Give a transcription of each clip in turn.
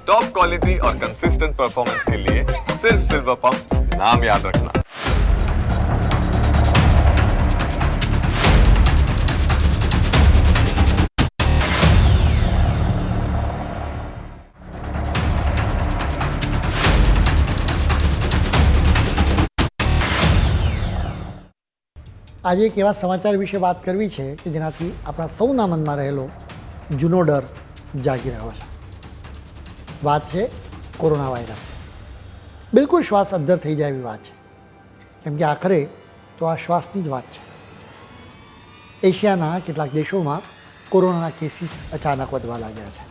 Top quality और consistent performance के लिए सिर्फ सिल्वर पंप नाम याद रखना। આજે એક એવા સમાચાર વિશે વાત કરવી છે કે જેનાથી આપણા સૌના મનમાં રહેલો જૂનો ડર જાગી રહ્યો છે. વાત છે કોરોના વાયરસ. બિલકુલ શ્વાસ અદ્ધર થઈ જાય એવી વાત છે, કેમ કે આખરે તો આ શ્વાસની જ વાત છે. એશિયાના કેટલાક દેશોમાં કોરોનાના કેસીસ અચાનક વધવા લાગ્યા છે.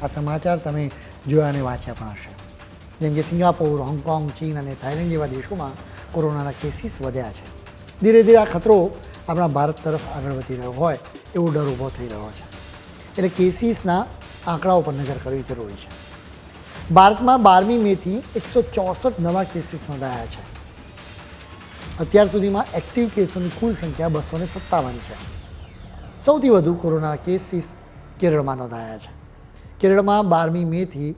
આ સમાચાર તમે જોયા અને વાંચ્યા પણ હશે. જેમ કે સિંગાપોર, હોંગકોંગ, ચીન અને થાઇલેન્ડ જેવા દેશોમાં કોરોનાના કેસીસ વધ્યા છે. ધીરે ધીરે આ ખતરો આપણા ભારત તરફ આગળ વધી રહ્યો હોય એવો ડર ઊભો થઈ રહ્યો છે. એટલે કેસીસના આંકડાઓ પર નજર કરવી જરૂરી છે. ભારતમાં 12મી મેથી 164 નવા કેસીસ નોંધાયા છે. અત્યાર સુધીમાં એક્ટિવ કેસોની કુલ સંખ્યા 257 છે. સૌથી વધુ કોરોનાના કેસીસ કેરળમાં નોંધાયા છે. કેરળમાં 12મી મેથી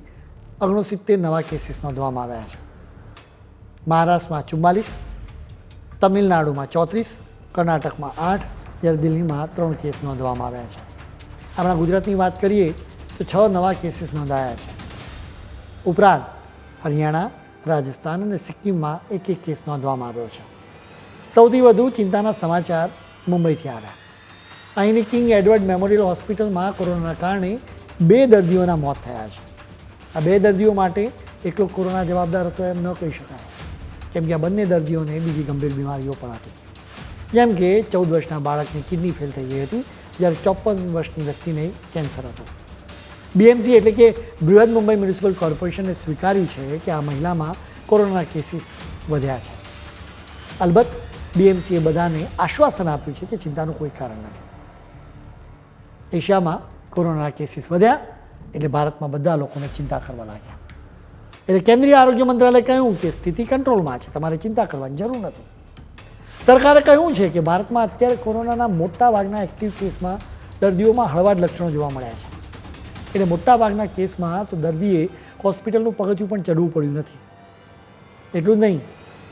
69 નવા કેસીસ નોંધવામાં આવ્યા છે. મહારાષ્ટ્રમાં 44, તમિલનાડુમાં 34, કર્ણાટકમાં 8, જ્યારે દિલ્હીમાં 3 કેસ નોંધવામાં આવ્યા છે. આપણા ગુજરાતની વાત કરીએ તો 6 નવા કેસીસ નોંધાયા છે. ઉપરાંત હરિયાણા, રાજસ્થાન અને સિક્કિમમાં એક કેસ નોંધવામાં આવ્યો છે. સૌથી વધુ ચિંતાના સમાચાર મુંબઈથી આવ્યા. અહીંની કિંગ એડવર્ડ મેમોરિયલ હોસ્પિટલમાં કોરોનાના કારણે 2 દર્દીઓના મોત થયા છે. આ 2 દર્દીઓ માટે એકલો કોરોના જવાબદાર હતો એમ ન કહી શકાય, કેમ કે આ બંને દર્દીઓને બીજી ગંભીર બીમારીઓ પણ હતી. જેમ કે 14 વર્ષના બાળકની કિડની ફેલ થઈ ગઈ હતી, જ્યારે 54 વર્ષની વ્યક્તિને કેન્સર હતું. બીએમસી એટલે કે બૃહદ મુંબઈ મ્યુનિસિપલ કોર્પોરેશને સ્વીકાર્યું છે કે આ મહિલામાં કોરોનાના કેસીસ વધ્યા છે. અલબત્ત બીએમસીએ બધાને આશ્વાસન આપ્યું છે કે ચિંતાનું કોઈ કારણ નથી. એશિયામાં કોરોનાના કેસીસ વધ્યા એટલે ભારતમાં બધા લોકોને ચિંતા કરવા લાગ્યા. એટલે કેન્દ્રીય આરોગ્ય મંત્રાલયે કહ્યું કે સ્થિતિ કંટ્રોલમાં છે, તમારે ચિંતા કરવાની જરૂર નથી. સરકારે કહ્યું છે કે ભારતમાં અત્યારે કોરોનાના મોટા ભાગના એક્ટિવ કેસમાં દર્દીઓમાં હળવા જ લક્ષણો જોવા મળ્યા છે. એટલે મોટાભાગના કેસમાં તો દર્દીએ હોસ્પિટલનું પગથિયું પણ ચડવું પડ્યું નથી. એટલું જ નહીં,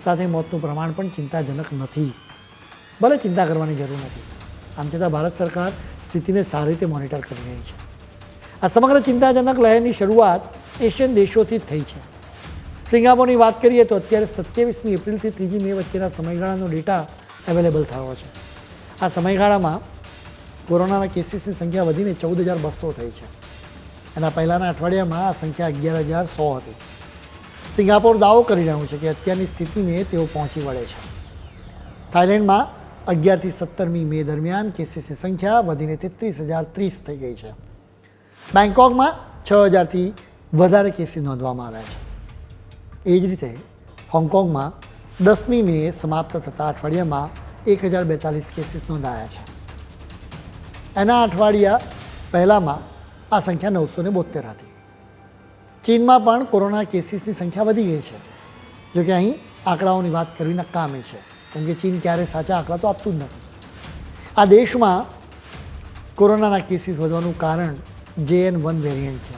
સાથે મોતનું પ્રમાણ પણ ચિંતાજનક નથી. ભલે ચિંતા કરવાની જરૂર નથી. આમ છતાં ભારત સરકાર સ્થિતિને સારી રીતે મોનિટર કરી રહી છે. આ સમગ્ર ચિંતાજનક લહેરની શરૂઆત એશિયન દેશોથી જ થઈ છે. સિંગાપોરની વાત કરીએ તો અત્યારે 27મી એપ્રિલથી 3જી મે વચ્ચેના સમયગાળાનો ડેટા અવેલેબલ થયો છે. આ સમયગાળામાં કોરોનાના કેસીસની સંખ્યા વધીને 14,200 થઈ છે. એના પહેલાંના અઠવાડિયામાં આ સંખ્યા 11,100 હતી. સિંગાપોર દાવો કરી રહ્યું છે કે અત્યારની સ્થિતિને તેઓ પહોંચી વળે છે. થાઇલેન્ડમાં 11થી 17મી મે દરમિયાન કેસીસની સંખ્યા વધીને 33,030 થઈ ગઈ છે. બેંકોકમાં 6,000થી વધારે કેસીસ નોંધવામાં આવ્યા છે. એ જ રીતે હોંગકોંગમાં 10મી મે સમાપ્ત થતા અઠવાડિયામાં 1,042 કેસીસ નોંધાયા છે. એના અઠવાડિયા પહેલાંમાં આ સંખ્યા 972 હતી. ચીનમાં પણ કોરોના કેસીસની સંખ્યા વધી ગઈ છે. જોકે અહીં આંકડાઓની વાત કરવી નકામી છે, કેમ કે ચીન ક્યારેય સાચા આંકડા તો આપતું જ નથી. આ દેશમાં કોરોનાના કેસીસ વધવાનું કારણ JN1 વેરિયન્ટ છે.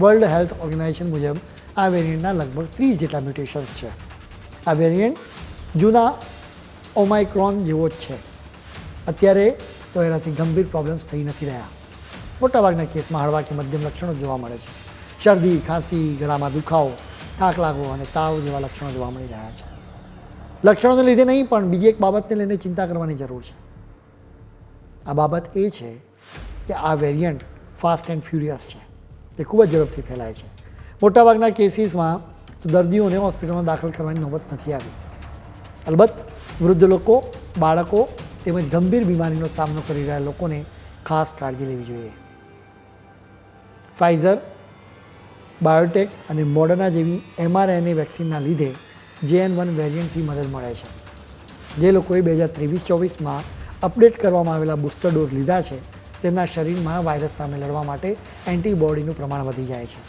વર્લ્ડ હેલ્થ ઓર્ગેનાઇઝેશન મુજબ આ વેરિયન્ટના લગભગ 30 જેટલા મ્યુટેશન્સ છે. આ વેરિયન્ટ જૂના ઓમાઇક્રોન જેવો જ છે. અત્યારે તો એનાથી ગંભીર પ્રોબ્લેમ્સ થઈ નથી રહ્યા. મોટાભાગના કેસમાં હળવા કે મધ્યમ લક્ષણો જોવા મળે છે. શરદી, ખાંસી, ગળામાં દુખાવો, થાક લાગવો અને તાવ જેવા લક્ષણો જોવા મળી રહ્યા છે. લક્ષણોને લીધે નહીં, પણ બીજી એક બાબતને લઈને ચિંતા કરવાની જરૂર છે. આ બાબત એ છે કે આ વેરિયન્ટ ફાસ્ટ એન્ડ ફ્યુરિયસ છે. એ ખૂબ જ ઝડપથી ફેલાય છે. મોટાભાગના કેસીસમાં તો દર્દીઓને હોસ્પિટલમાં દાખલ કરવાની નોબત નથી આવી. અલબત્ત વૃદ્ધ લોકો, બાળકો તેમજ ગંભીર બીમારીનો સામનો કરી રહ્યા લોકોને ખાસ કાળજી લેવી જોઈએ. ફાઇઝર, બાયોટેક અને મોડર્ના જેવી mRNA વેક્સિનના લીધે JN1 વેરિયન્ટથી મદદ મળે છે. જે લોકોએ 2023-24માં અપડેટ કરવામાં આવેલા બૂસ્ટર ડોઝ લીધા છે તેમના શરીરમાં વાયરસ સામે લડવા માટે એન્ટીબોડીનું પ્રમાણ વધી જાય છે.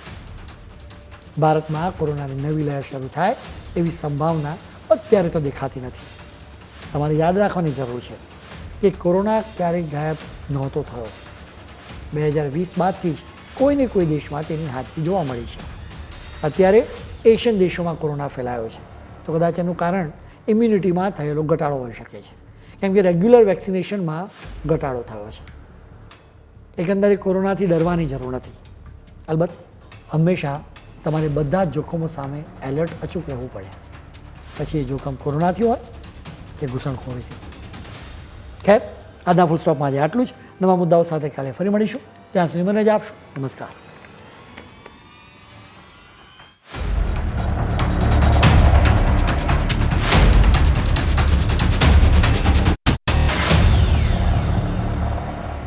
ભારતમાં કોરોનાની નવી લહેર શરૂ થાય એવી સંભાવના અત્યારે તો દેખાતી નથી. તમારે યાદ રાખવાની જરૂર છે કે કોરોના ક્યારેય ગાયબ નહોતો થયો. 2020 બાદથી જ કોઈને કોઈ દેશમાં તેની હાજરી જોવા મળી છે. અત્યારે એશિયન દેશોમાં કોરોના ફેલાયો છે, તો કદાચ એનું કારણ ઇમ્યુનિટીમાં થયેલો ઘટાડો હોઈ શકે છે, કેમ કે રેગ્યુલર વેક્સિનેશનમાં ઘટાડો થયો છે. એકંદરે કોરોનાથી ડરવાની જરૂર નથી. અલબત્ત હંમેશા તમારે બધા જ જોખમો સામે એલર્ટ અચૂક રહેવું પડે, પછી એ જોખમ કોરોનાથી હોય કે ઘૂસણખોરીથી. ખેર, આજના ફૂલ સ્ટોપમાં આજે આટલું જ. નવા મુદ્દાઓ સાથે કાલે ફરી મળીશું. ત્યાં સુધી મને જ આપશો. નમસ્કાર.